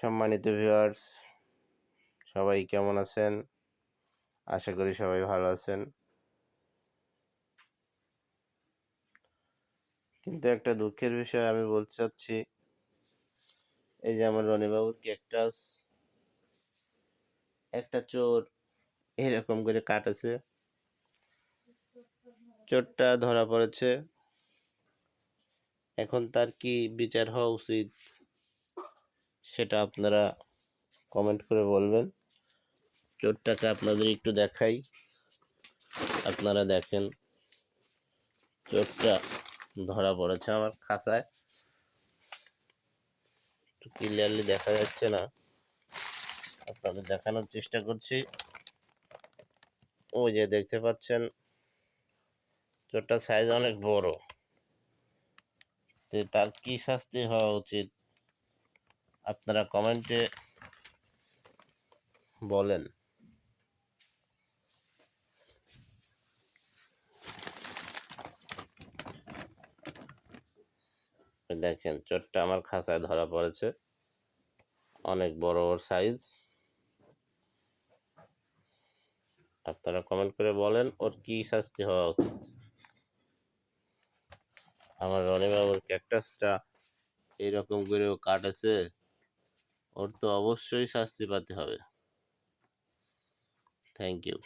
সম্মানিত ভিউয়ার্স, সবাই কেমন আছেন? আশা করি সবাই ভালো আছেন। কিন্তু একটা দুঃখের বিষয় আমি বলতে চাচ্ছি, এই যে আমার রনিবাবুর ক্যাকটাস একটা চোর এরকম করে কাটেছে। চোরটা ধরা পড়েছে। এখন তার কি বিচার হওয়া উচিত সেটা আপনারা কমেন্ট করে বলবেন। চোরটাকে আপনাদের একটু দেখাই, আপনারা দেখেন। চোরটা ধরা পড়েছে আমার খাঁচায়, একটু ক্লিয়ারলি দেখা যাচ্ছে না, আপনাদের দেখানোর চেষ্টা করছি। ওই যে দেখতে পাচ্ছেন, চোরটার সাইজ অনেক বড়। তার কি শাস্তি হওয়া উচিত আপনারা কমেন্টে বলেন। দেখেন, চোরটা আমার খাঁচায় ধরা পড়েছে, অনেক বড় ওর সাইজ। আপনারা কমেন্ট করে বলেন ওর কি শাস্তি হওয়া উচিত। আমার রনিবাবুর ক্যাকটাসটা এইরকম করে ও কাটেছে, ওর তো অবশ্যই শাস্তি পেতে হবে। Thank you.